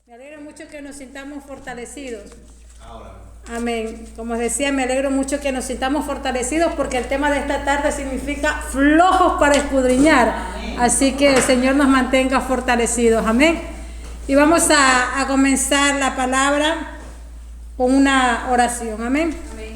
Me alegro mucho que nos sintamos fortalecidos. Ahora. Amén. Como os decía, me alegro mucho que nos sintamos fortalecidos porque el tema de esta tarde significa flojos para escudriñar. Amén. Así que el Señor nos mantenga fortalecidos. Amén. Y vamos a comenzar la palabra con una oración. Amén. Amén.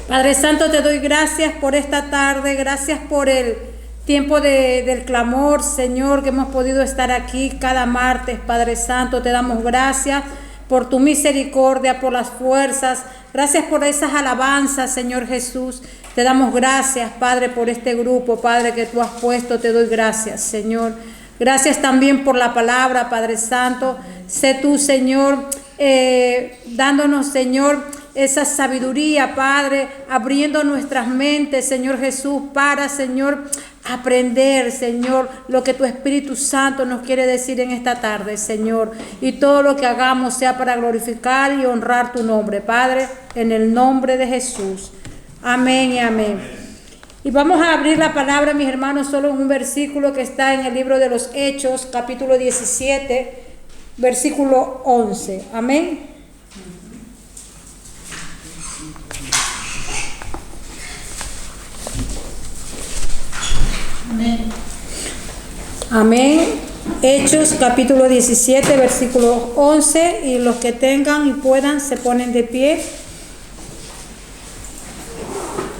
Padre Santo, te doy gracias por esta tarde. Gracias por el tiempo del clamor, Señor, que hemos podido estar aquí cada martes. Padre Santo, te damos gracias por tu misericordia, por las fuerzas. Gracias por esas alabanzas, Señor Jesús. Te damos gracias, Padre, por este grupo, Padre, que tú has puesto. Te doy gracias, Señor. Gracias también por la palabra, Padre Santo. Sé tú, Señor, dándonos, Señor, esa sabiduría, Padre, abriendo nuestras mentes, Señor Jesús, para, Señor, aprender, Señor, lo que tu Espíritu Santo nos quiere decir en esta tarde, Señor. Y todo lo que hagamos sea para glorificar y honrar tu nombre, Padre, en el nombre de Jesús. Amén y amén. Y vamos a abrir la palabra, mis hermanos, solo en un versículo que está en el libro de los Hechos, capítulo 17, versículo 11. Amén. Amén. Amén. Hechos capítulo 17, versículo 11. Y los que tengan y puedan se ponen de pie.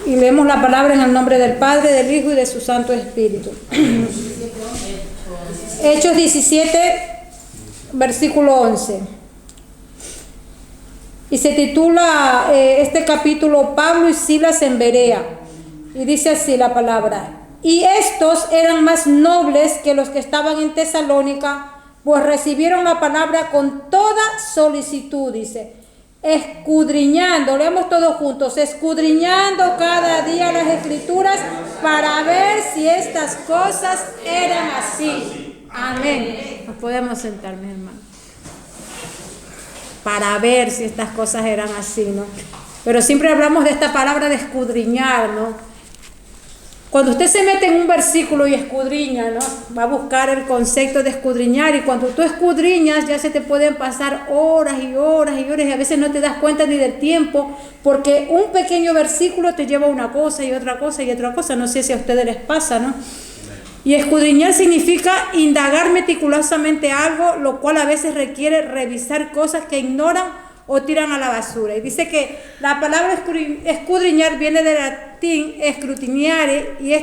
Y leemos la palabra en el nombre del Padre, del Hijo y de su Santo Espíritu. Hechos 17, versículo 11. Y se titula este capítulo Pablo y Silas en Berea. Y dice así la palabra. Y estos eran más nobles que los que estaban en Tesalónica, pues recibieron la palabra con toda solicitud, dice, escudriñando, leemos todos juntos, escudriñando cada día las Escrituras para ver si estas cosas eran así. Amén. Nos podemos sentar, mi hermano. Para ver si estas cosas eran así, ¿no? Pero siempre hablamos de esta palabra de escudriñar, ¿no? Cuando usted se mete en un versículo y escudriña, ¿no? Va a buscar el concepto de escudriñar, y cuando tú escudriñas ya se te pueden pasar horas y horas y horas y a veces no te das cuenta ni del tiempo, porque un pequeño versículo te lleva a una cosa y otra cosa y otra cosa. No sé si a ustedes les pasa, ¿no? Y escudriñar significa indagar meticulosamente algo, lo cual a veces requiere revisar cosas que ignoran o tiran a la basura. Y dice que la palabra escudriñar viene del latín scrutiniare y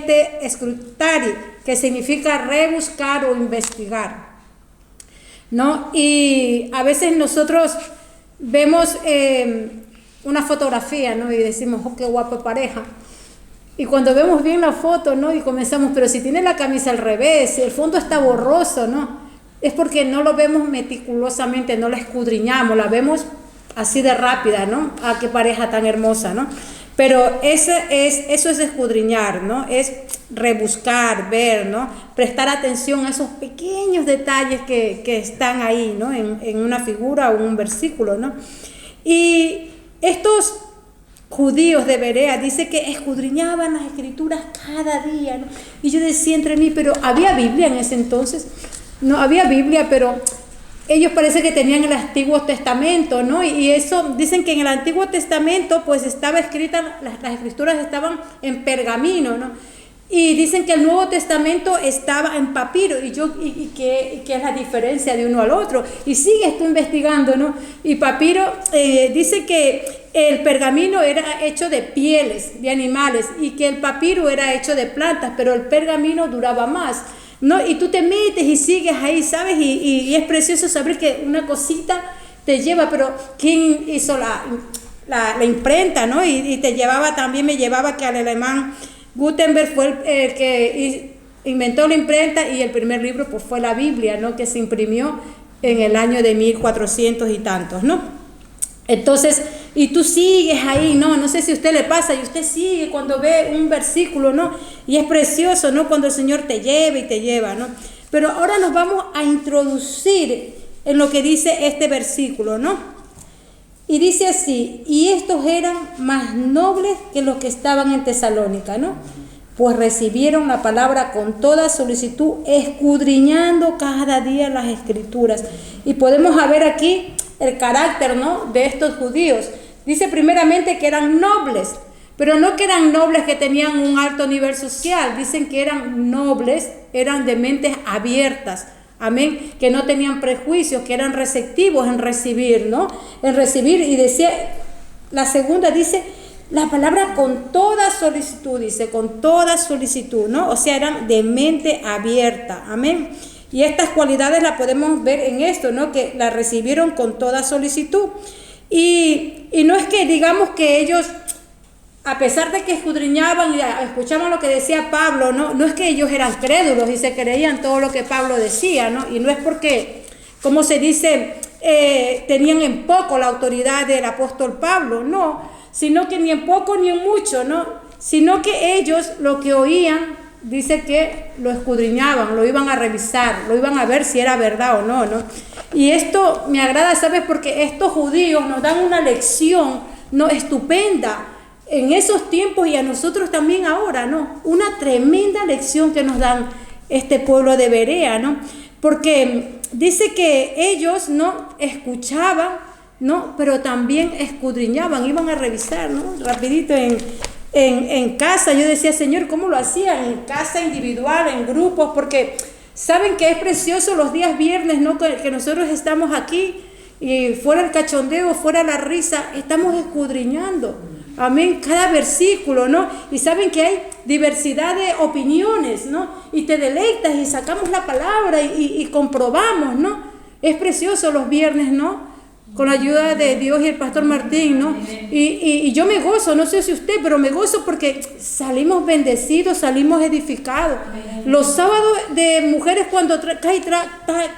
scrutari, que significa rebuscar o investigar, ¿no? Y a veces nosotros vemos una fotografía, ¿no? Y decimos, oh, qué guapa pareja. Y cuando vemos bien la foto, ¿no? Y comenzamos, pero si tiene la camisa al revés, si el fondo está borroso, ¿no? Es porque no lo vemos meticulosamente, no la escudriñamos, la vemos así de rápida, ¿no? Ah, qué pareja tan hermosa, ¿no? Pero eso es escudriñar, ¿no? Es rebuscar, ver, ¿no? Prestar atención a esos pequeños detalles que están ahí, ¿no? En una figura o un versículo, ¿no? Y estos judíos de Berea dice que escudriñaban las Escrituras cada día, ¿no? Y yo decía entre mí, pero ¿había Biblia en ese entonces? No había Biblia, pero ellos parece que tenían el Antiguo Testamento, ¿no? Y eso, dicen que en el Antiguo Testamento pues estaba escrita, las Escrituras estaban en pergamino, ¿no? Y dicen que el Nuevo Testamento estaba en papiro. ¿Y qué es la diferencia de uno al otro? Y sigue tú investigando, ¿no? Y papiro dice que el pergamino era hecho de pieles de animales y que el papiro era hecho de plantas, pero el pergamino duraba más, ¿no? Y tú te metes y sigues ahí, ¿sabes? Y es precioso saber que una cosita te lleva, pero ¿quién hizo la imprenta, ¿no? Y te llevaba, también me llevaba que al alemán Gutenberg fue el que inventó la imprenta, y el primer libro pues fue la Biblia, ¿no? Que se imprimió en el año de 1400 y tantos, ¿no? Entonces, y tú sigues ahí, ¿no? No sé si a usted le pasa, y usted sigue cuando ve un versículo, ¿no? Y es precioso, ¿no? Cuando el Señor te lleva y te lleva, ¿no? Pero ahora nos vamos a introducir en lo que dice este versículo, ¿no? Y dice así, y estos eran más nobles que los que estaban en Tesalónica, ¿no? pues recibieron la palabra con toda solicitud, escudriñando cada día las Escrituras. Y podemos ver aquí el carácter, ¿no?, de estos judíos. Dice primeramente que eran nobles, pero no que eran nobles que tenían un alto nivel social. Dicen que eran nobles, eran de mentes abiertas. Amén, que no tenían prejuicios, que eran receptivos en recibir, ¿no? En recibir, y decía, la segunda dice, la palabra con toda solicitud, dice, con toda solicitud, ¿no? O sea, eran de mente abierta, amén. Y estas cualidades las podemos ver en esto, ¿no? Que la recibieron con toda solicitud. Y no es que digamos que ellos, a pesar de que escudriñaban y escuchaban lo que decía Pablo, no es que ellos eran crédulos y se creían todo lo que Pablo decía, ¿no? Y no es porque, como se dice, tenían en poco la autoridad del apóstol Pablo, no, sino que ni en poco ni en mucho, ¿no? Sino que ellos lo que oían, dice que lo escudriñaban, lo iban a revisar, lo iban a ver si era verdad o no, ¿no? Y esto me agrada, ¿sabes? Porque estos judíos nos dan una lección, ¿no?, estupenda en esos tiempos y a nosotros también ahora, ¿no? Una tremenda lección que nos dan este pueblo de Berea, ¿no? Porque dice que ellos, ¿no?, escuchaban, ¿no?, pero también escudriñaban, iban a revisar, ¿no? Rapidito en casa. Yo decía, Señor, ¿cómo lo hacían? En casa, individual, en grupos, porque saben que es precioso los días viernes, ¿no?, que nosotros estamos aquí y fuera el cachondeo, fuera la risa, estamos escudriñando. Amén, cada versículo, ¿no? Y saben que hay diversidad de opiniones, ¿no? Y te deleitas y sacamos la palabra y comprobamos, ¿no? Es precioso los viernes, ¿no? Con la ayuda de Dios y el pastor Martín, ¿no? Y yo me gozo, no sé si usted, pero me gozo porque salimos bendecidos, salimos edificados. Los sábados de mujeres cuando cae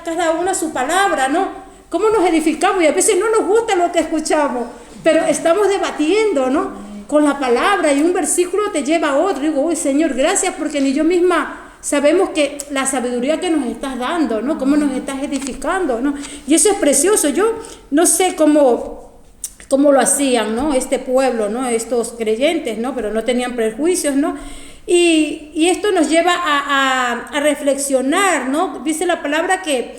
cada una su palabra, ¿no? ¿Cómo nos edificamos? Y a veces no nos gusta lo que escuchamos, pero estamos debatiendo, ¿no?, con la palabra, y un versículo te lleva a otro. Digo, uy, Señor, gracias, porque ni yo misma sabemos que la sabiduría que nos estás dando, ¿no?, cómo nos estás edificando, ¿no? Y eso es precioso. Yo no sé cómo lo hacían, ¿no?, este pueblo, ¿no?, estos creyentes, ¿no?, pero no tenían prejuicios, ¿no? Y esto nos lleva a reflexionar, ¿no? Dice la palabra que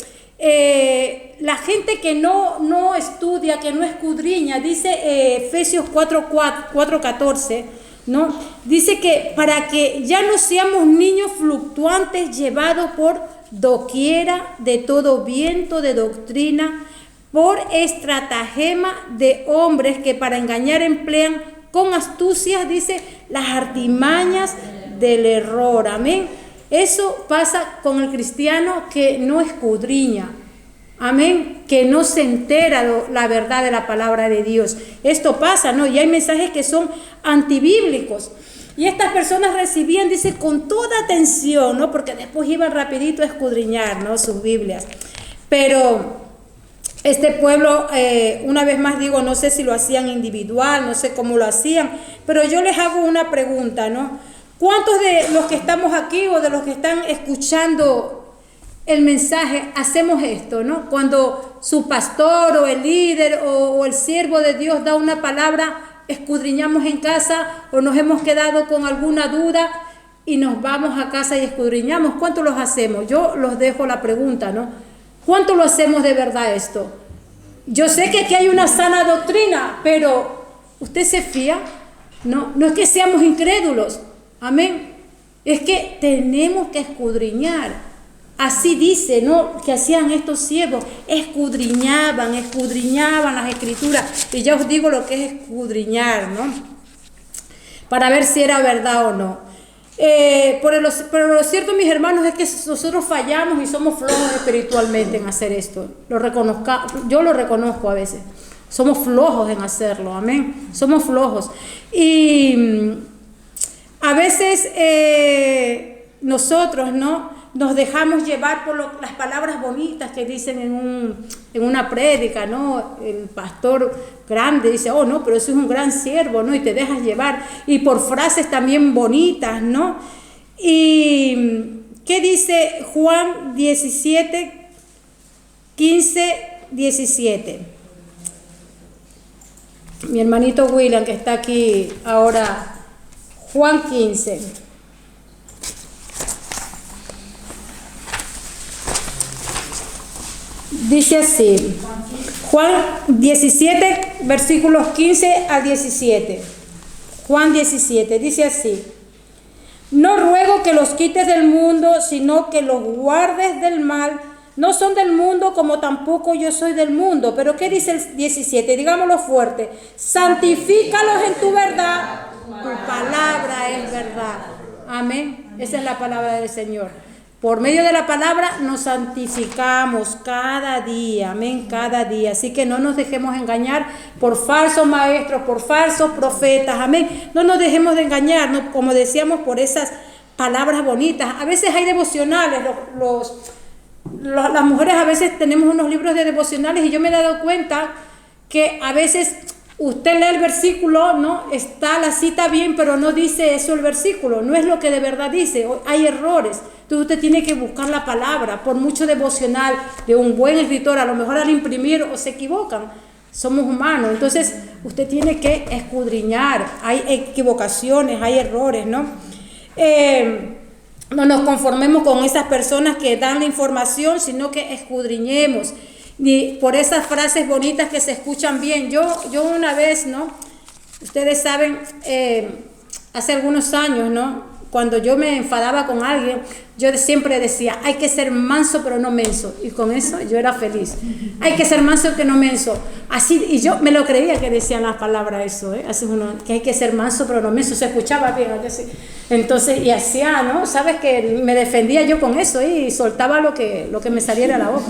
la gente que no estudia, que no escudriña, dice Efesios 4:14, ¿no? Dice que para que ya no seamos niños fluctuantes llevados por doquiera de todo viento de doctrina, por estratagema de hombres que para engañar emplean con astucia, dice, las artimañas del error. Amén. Eso pasa con el cristiano que no escudriña, amén, que no se entera la verdad de la palabra de Dios. Esto pasa, ¿no? Y hay mensajes que son antibíblicos. Y estas personas recibían, dice, con toda atención, ¿no? Porque después iban rapidito a escudriñar, ¿no?, sus Biblias. Pero este pueblo, una vez más digo, no sé si lo hacían individual, no sé cómo lo hacían, pero yo les hago una pregunta, ¿no? ¿Cuántos de los que estamos aquí o de los que están escuchando el mensaje hacemos esto, ¿no? Cuando su pastor o el líder o el siervo de Dios da una palabra, escudriñamos en casa, o nos hemos quedado con alguna duda y nos vamos a casa y escudriñamos. ¿Cuántos los hacemos? Yo los dejo la pregunta, ¿no? ¿Cuánto lo hacemos de verdad esto? Yo sé que aquí hay una sana doctrina, pero ¿usted se fía? No es que seamos incrédulos. Amén. Es que tenemos que escudriñar. Así dice, ¿no?, que hacían estos siervos. Escudriñaban las escrituras. Y ya os digo lo que es escudriñar, ¿no?, para ver si era verdad o no. Pero lo cierto, mis hermanos, es que nosotros fallamos y somos flojos espiritualmente en hacer esto. Yo lo reconozco a veces. Somos flojos en hacerlo, amén. Somos flojos. Y a veces nosotros, ¿no?, nos dejamos llevar por las palabras bonitas que dicen en una prédica, ¿no? El pastor grande dice, oh, no, pero eso es un gran siervo, ¿no? Y te dejas llevar. Y por frases también bonitas, ¿no? Y ¿qué dice Juan 17, 15, 17? Mi hermanito William, que está aquí ahora, Juan 15. Dice así, Juan 17, versículos 15 al 17. Juan 17, dice así: no ruego que los quites del mundo, sino que los guardes del mal. No son del mundo, como tampoco yo soy del mundo. Pero ¿qué dice el 17? Digámoslo fuerte. Santifícalos en tu verdad. Tu palabra es verdad. Amén. Esa es la palabra del Señor. Por medio de la palabra nos santificamos cada día. Amén, cada día. Así que no nos dejemos engañar por falsos maestros, por falsos profetas. Amén. No nos dejemos de engañar, ¿no? Como decíamos, por esas palabras bonitas. A veces hay devocionales, las mujeres a veces tenemos unos libros de devocionales y yo me he dado cuenta que a veces usted lee el versículo, ¿no? Está la cita bien, pero no dice eso el versículo, no es lo que de verdad dice, hay errores. Entonces usted tiene que buscar la palabra, por mucho devocional de un buen escritor, a lo mejor al imprimir o se equivocan, somos humanos, entonces usted tiene que escudriñar, hay equivocaciones, hay errores, ¿no? No nos conformemos con esas personas que dan la información, sino que escudriñemos. Y por esas frases bonitas que se escuchan bien. Yo una vez, ¿no? Ustedes saben, hace algunos años, ¿no? Cuando yo me enfadaba con alguien, yo siempre decía, hay que ser manso pero no menso. Y con eso yo era feliz. Hay que ser manso que no menso. Así, y yo me lo creía que decían las palabras eso, Hace que hay que ser manso pero no menso. Se escuchaba bien, ¿no? Entonces, y hacía, ¿no? Sabes que me defendía yo con eso y soltaba lo que me saliera a la boca.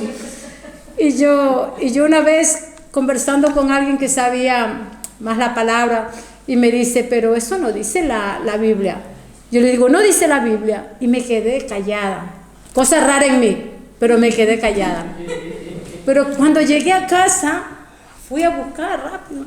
Y yo una vez conversando con alguien que sabía más la palabra y me dice, pero eso no dice la Biblia. Yo le digo, no dice la Biblia, y me quedé callada. Cosa rara en mí, pero me quedé callada. Pero cuando llegué a casa, fui a buscar rápido,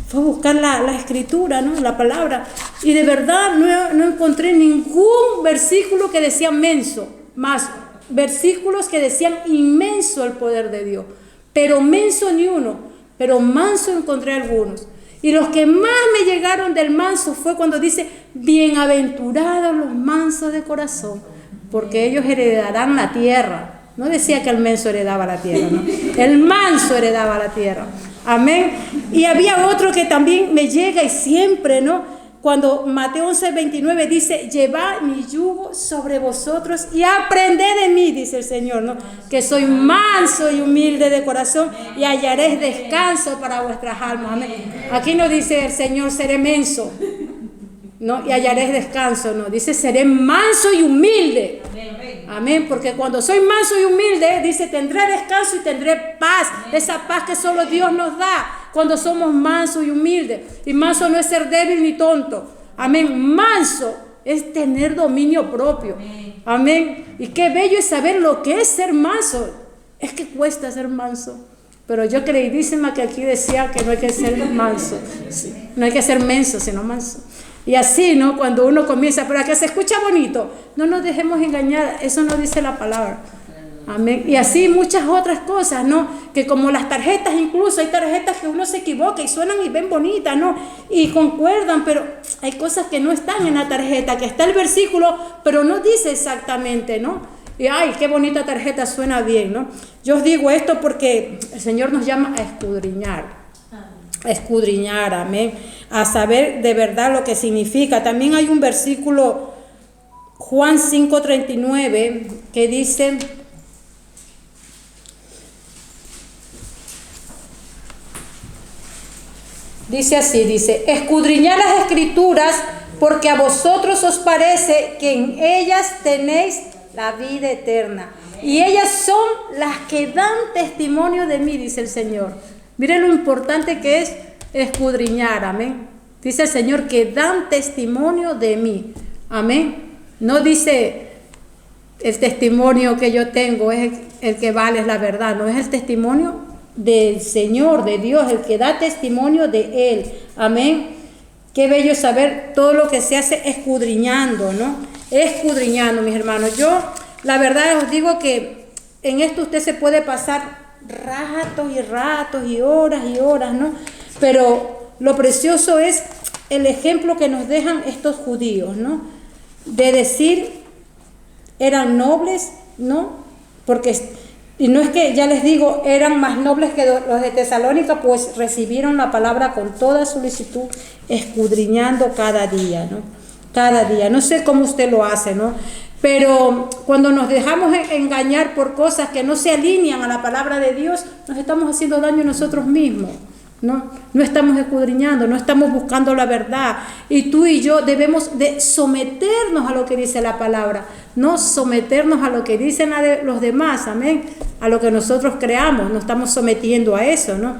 fui a buscar la escritura, ¿no? La palabra, y de verdad no encontré ningún versículo que decía menso, más versículos que decían inmenso el poder de Dios, pero menso ni uno, pero manso encontré algunos. Y los que más me llegaron del manso fue cuando dice, bienaventurados los mansos de corazón, porque ellos heredarán la tierra. No decía que el menso heredaba la tierra, ¿no? El manso heredaba la tierra. Amén. Y había otro que también me llega y siempre, ¿no? Cuando Mateo 11:29 dice, llevad mi yugo sobre vosotros y aprended de mí, dice el Señor, ¿no? Que soy manso y humilde de corazón y hallaréis descanso para vuestras almas. Amén. Aquí no dice el Señor, seré menso, ¿no? Y hallaréis descanso, no. Dice, seré manso y humilde. Amén. Porque cuando soy manso y humilde, dice, tendré descanso y tendré paz. Esa paz que solo Dios nos da. Cuando somos mansos y humildes. Y manso no es ser débil ni tonto. Amén. Manso es tener dominio propio. Amén. Y qué bello es saber lo que es ser manso. Es que cuesta ser manso. Pero yo creidísima que aquí decía que no hay que ser manso. No hay que ser menso, sino manso. Y así, ¿no? Cuando uno comienza, pero que se escucha bonito, no nos dejemos engañar. Eso no dice la palabra. Amén. Y así muchas otras cosas, ¿no? Que como las tarjetas, incluso hay tarjetas que uno se equivoca y suenan y ven bonitas, ¿no? Y concuerdan, pero hay cosas que no están en la tarjeta, que está el versículo, pero no dice exactamente, ¿no? Y ay, qué bonita tarjeta, suena bien, ¿no? Yo os digo esto porque el Señor nos llama a escudriñar. A escudriñar, amén. A saber de verdad lo que significa. También hay un versículo, Juan 5:39, que dice... Dice así, dice, escudriñad las escrituras porque a vosotros os parece que en ellas tenéis la vida eterna. Y ellas son las que dan testimonio de mí, dice el Señor. Miren lo importante que es escudriñar, amén. Dice el Señor que dan testimonio de mí, amén. No dice el testimonio que yo tengo es el que vale, es la verdad, no es el testimonio del Señor, de Dios, el que da testimonio de Él. Amén. Qué bello saber todo lo que se hace escudriñando, ¿no? Escudriñando, mis hermanos. Yo, la verdad, os digo que en esto usted se puede pasar ratos y ratos y horas, ¿no? Pero lo precioso es el ejemplo que nos dejan estos judíos, ¿no? De decir, eran nobles, ¿no? Porque Y no es que, ya les digo, eran más nobles que los de Tesalónica, pues recibieron la palabra con toda solicitud, escudriñando cada día, ¿no? Cada día. No sé cómo usted lo hace, ¿no? Pero cuando nos dejamos engañar por cosas que no se alinean a la palabra de Dios, nos estamos haciendo daño a nosotros mismos, ¿no? No estamos escudriñando, no estamos buscando la verdad. Y tú y yo debemos de someternos a lo que dice la palabra, no someternos a lo que dicen los demás, amén, a lo que nosotros creamos, nos estamos sometiendo a eso, ¿no?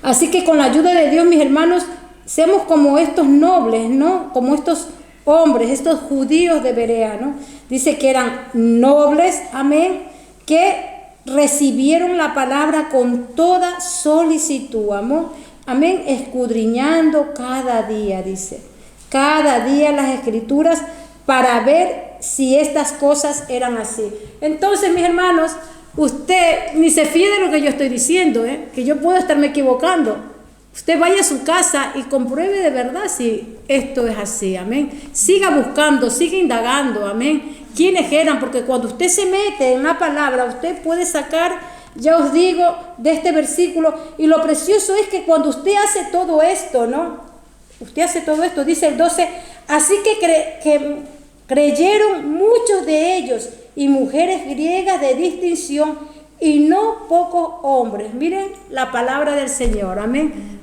Así que con la ayuda de Dios, mis hermanos, seamos como estos nobles, ¿no? Como estos hombres, estos judíos de Berea, ¿no? Dice que eran nobles, amén, que recibieron la palabra con toda solicitud, amén, escudriñando cada día, dice, cada día las escrituras para ver si estas cosas eran así. Entonces, mis hermanos, usted ni se fíe de lo que yo estoy diciendo, que yo puedo estarme equivocando. Usted vaya a su casa y compruebe de verdad si esto es así, amén. Siga buscando, siga indagando, amén. ¿Quiénes eran? Porque cuando usted se mete en la palabra, usted puede sacar, ya os digo, de este versículo. Y lo precioso es que cuando usted hace todo esto, ¿no? Usted hace todo esto, dice el 12, así que creyeron muchos de ellos y mujeres griegas de distinción y no pocos hombres. Miren la palabra del Señor, amén.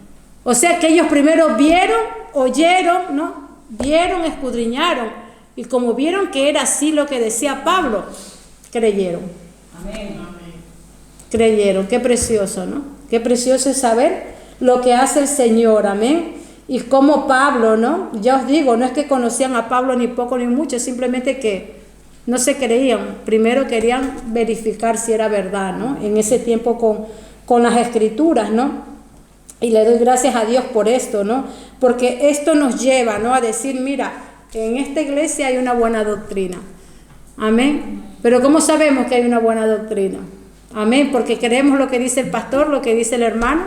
O sea que ellos primero vieron, oyeron, ¿no? Vieron, escudriñaron. Y como vieron que era así lo que decía Pablo, creyeron. Amén. Creyeron. Qué precioso, ¿no? Qué precioso es saber lo que hace el Señor, amén. Y como Pablo, ¿no? Ya os digo, no es que conocían a Pablo ni poco ni mucho, simplemente que no se creían. Primero querían verificar si era verdad, ¿no? En ese tiempo con las escrituras, ¿no? Y le doy gracias a Dios por esto, ¿no? Porque esto nos lleva, ¿no? A decir, mira, en esta iglesia hay una buena doctrina. Amén. Pero ¿cómo sabemos que hay una buena doctrina? Amén. Porque creemos lo que dice el pastor, lo que dice el hermano.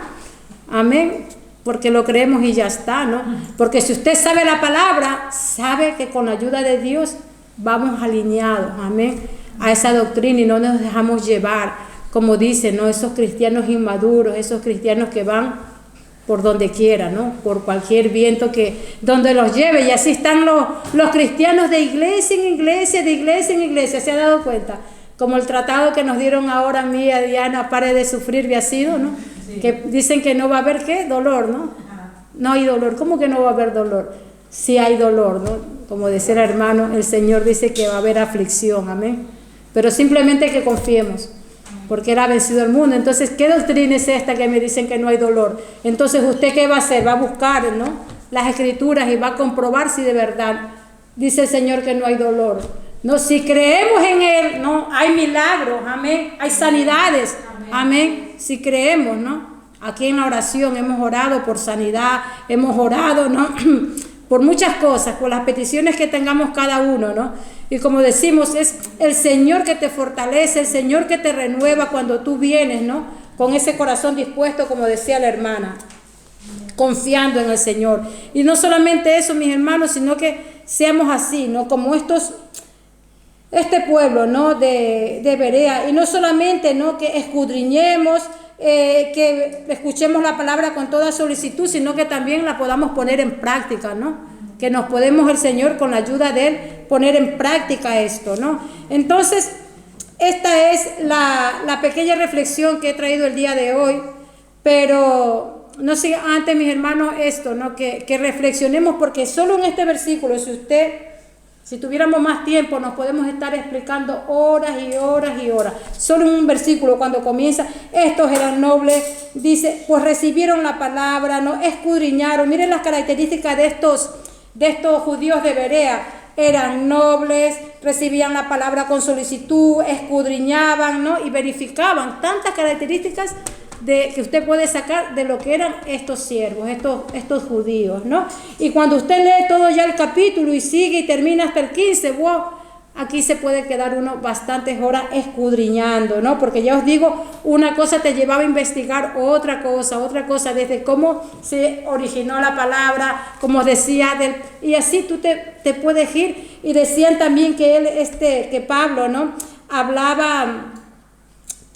Amén. Porque lo creemos y ya está, ¿no? Porque si usted sabe la palabra, sabe que con la ayuda de Dios vamos alineados, amén, a esa doctrina y no nos dejamos llevar, como dicen, ¿no? Esos cristianos inmaduros, esos cristianos que van por donde quiera, ¿no? Por cualquier viento donde los lleve. Y así están los cristianos de iglesia en iglesia, de iglesia en iglesia. ¿Se ha dado cuenta? Como el tratado que nos dieron ahora a mí y a Diana, pare de sufrir, había sido, ¿no? Sí. Que dicen que no va a haber, ¿qué? Dolor, ¿no? Ajá. No hay dolor. ¿Cómo que no va a haber dolor? Sí hay dolor, ¿no? Como decía el hermano, el Señor dice que va a haber aflicción, amén. Pero simplemente que confiemos, porque Él ha vencido el mundo. Entonces, ¿qué doctrina es esta que me dicen que no hay dolor? Entonces, ¿usted qué va a hacer? Va a buscar, ¿no? Las escrituras y va a comprobar si de verdad dice el Señor que no hay dolor. No, si creemos en Él, no, hay milagros, amén. Hay sanidades, amén. Si creemos, ¿no? Aquí en la oración hemos orado por sanidad, hemos orado, ¿no? Por muchas cosas, por las peticiones que tengamos cada uno, ¿no? Y como decimos, es el Señor que te fortalece, el Señor que te renueva cuando tú vienes, ¿no? Con ese corazón dispuesto, como decía la hermana, confiando en el Señor. Y no solamente eso, mis hermanos, sino que seamos así, ¿no? Como este pueblo, ¿no? De Berea. Y no solamente, ¿no? Que escudriñemos, que escuchemos la palabra con toda solicitud, sino que también la podamos poner en práctica, ¿no? Que nos podemos el Señor, con la ayuda de Él, poner en práctica esto, ¿no? Entonces, esta es la pequeña reflexión que he traído el día de hoy, pero no sé, antes, mis hermanos, esto, ¿no? Que reflexionemos, porque solo en este versículo, si tuviéramos más tiempo, nos podemos estar explicando horas y horas y horas. Solo en un versículo, cuando comienza, estos eran nobles, dice, pues recibieron la palabra, no escudriñaron. Miren las características de estos judíos de Berea. Eran nobles, recibían la palabra con solicitud, escudriñaban, ¿no? Y verificaban tantas características que usted puede sacar de lo que eran estos siervos, estos judíos, ¿no? Y cuando usted lee todo ya el capítulo y sigue y termina hasta el 15, wow, aquí se puede quedar uno bastantes horas escudriñando, ¿no? Porque ya os digo, una cosa te llevaba a investigar otra cosa, desde cómo se originó la palabra, como decía, y así tú te puedes ir. Y decían también que que Pablo, ¿no? Hablaba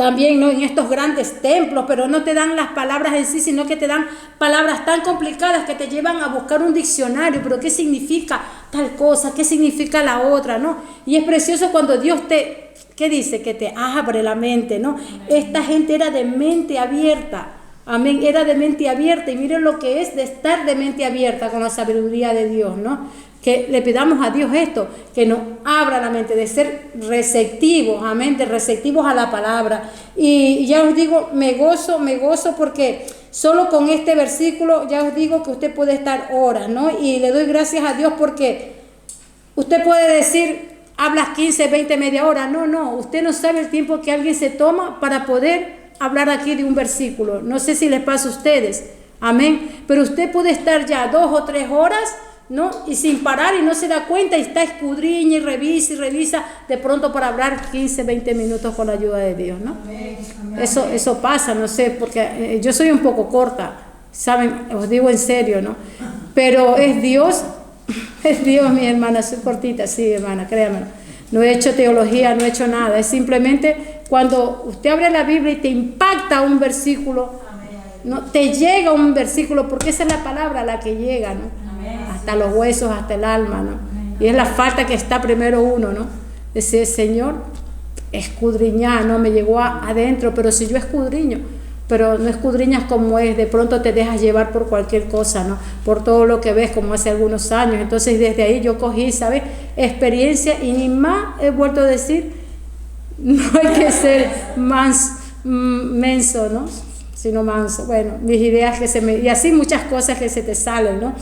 también, ¿no?, en estos grandes templos, pero no te dan las palabras en sí, sino que te dan palabras tan complicadas que te llevan a buscar un diccionario, pero ¿qué significa tal cosa? ¿Qué significa la otra? ¿No? Y es precioso cuando Dios te, ¿qué dice? Que te abre la mente, ¿no? Esta gente era de mente abierta. Amén, era de mente abierta, y miren lo que es de estar de mente abierta con la sabiduría de Dios, ¿no? Que le pidamos a Dios esto, que nos abra la mente, de ser receptivos, amén, de receptivos a la palabra. Y ya os digo, me gozo porque solo con este versículo ya os digo que usted puede estar horas, ¿no? Y le doy gracias a Dios porque usted puede decir, hablas 15, 20, media hora. No, usted no sabe el tiempo que alguien se toma para poder hablar aquí de un versículo. No sé si les pasa a ustedes, amén, pero usted puede estar ya 2 o 3 horas, ¿no? Y sin parar, y no se da cuenta, y está escudriña y revisa de pronto para hablar 15, 20 minutos con la ayuda de Dios, ¿no? Amén. Eso pasa, no sé, porque yo soy un poco corta, saben, os digo en serio, ¿no? Pero es Dios, mi hermana, soy cortita, sí, hermana, créanme. No he hecho teología, no he hecho nada, es simplemente cuando usted abre la Biblia y te impacta un versículo, ¿no? Te llega un versículo, porque esa es la palabra la que llega, ¿no? Hasta los huesos, hasta el alma, ¿no? Y es la falta que está primero uno, ¿no? Decir, Señor, escudriñar, ¿no? Me llegó adentro, pero si yo escudriño, pero no escudriñas como es, de pronto te dejas llevar por cualquier cosa, ¿no? Por todo lo que ves, como hace algunos años. Entonces desde ahí yo cogí, ¿sabes?, experiencia, y ni más he vuelto a decir, no hay que ser menso, ¿no?, sino manso. Bueno, mis ideas y así muchas cosas que se te salen, ¿no?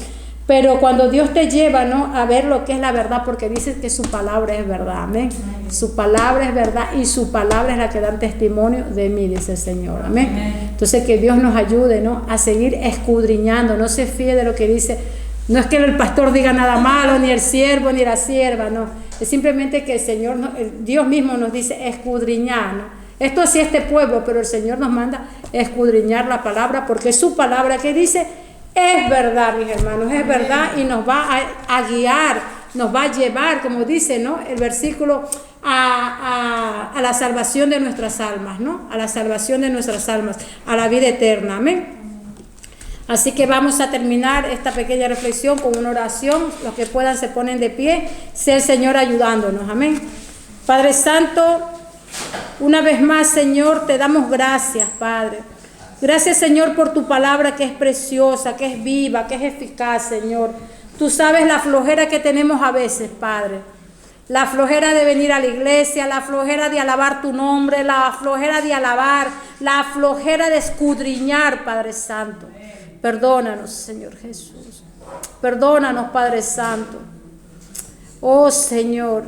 Pero cuando Dios te lleva, ¿no?, a ver lo que es la verdad, porque dice que su palabra es verdad, amén. Su palabra es verdad, y su palabra es la que da testimonio de mí, dice el Señor, amén. Entonces que Dios nos ayude, ¿no?, a seguir escudriñando. No se fíe de lo que dice. No es que el pastor diga nada malo, ni el siervo, ni la sierva, no. Es simplemente que el Señor, Dios mismo nos dice escudriñar, ¿no? Esto hacía este pueblo, pero el Señor nos manda escudriñar la palabra, porque su palabra, que dice, es verdad, mis hermanos, es verdad, y nos va a guiar, nos va a llevar, como dice, ¿no?, el versículo, a la salvación de nuestras almas, ¿no? A la salvación de nuestras almas, a la vida eterna, amén. Así que vamos a terminar esta pequeña reflexión con una oración. Los que puedan se ponen de pie, sea el Señor ayudándonos, amén. Padre Santo, una vez más, Señor, te damos gracias, Padre. Gracias, Señor, por tu palabra, que es preciosa, que es viva, que es eficaz, Señor. Tú sabes la flojera que tenemos a veces, Padre. La flojera de venir a la iglesia, la flojera de alabar tu nombre, la flojera de alabar, la flojera de escudriñar, Padre Santo. Perdónanos, Señor Jesús. Perdónanos, Padre Santo. Oh, Señor,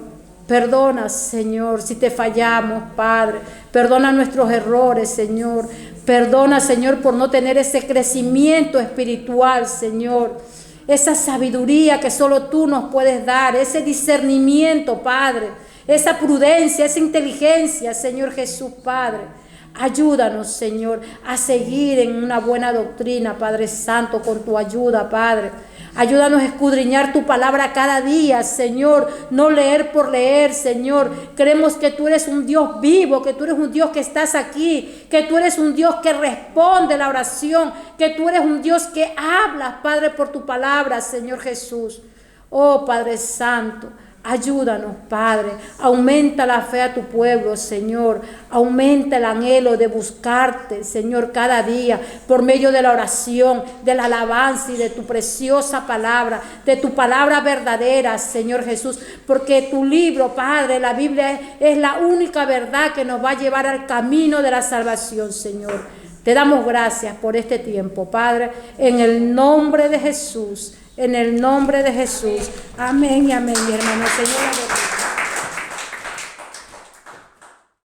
perdona, Señor, si te fallamos, Padre. Perdona nuestros errores, Señor. Perdona, Señor, por no tener ese crecimiento espiritual, Señor. Esa sabiduría que solo tú nos puedes dar, ese discernimiento, Padre. Esa prudencia, esa inteligencia, Señor Jesús, Padre. Ayúdanos, Señor, a seguir en una buena doctrina, Padre Santo, con tu ayuda, Padre. Ayúdanos a escudriñar tu palabra cada día, Señor, no leer por leer, Señor. Creemos que tú eres un Dios vivo, que tú eres un Dios que estás aquí, que tú eres un Dios que responde la oración, que tú eres un Dios que hablas, Padre, por tu palabra, Señor Jesús. Oh, Padre Santo, ayúdanos, Padre. Aumenta la fe a tu pueblo, Señor. Aumenta el anhelo de buscarte, Señor, cada día, por medio de la oración, de la alabanza y de tu preciosa palabra, de tu palabra verdadera, Señor Jesús. Porque tu libro, Padre, la Biblia, es la única verdad que nos va a llevar al camino de la salvación, Señor. Te damos gracias por este tiempo, Padre, en el nombre de Jesús. En el nombre de Jesús. Amén y amén, mi hermano. Señor.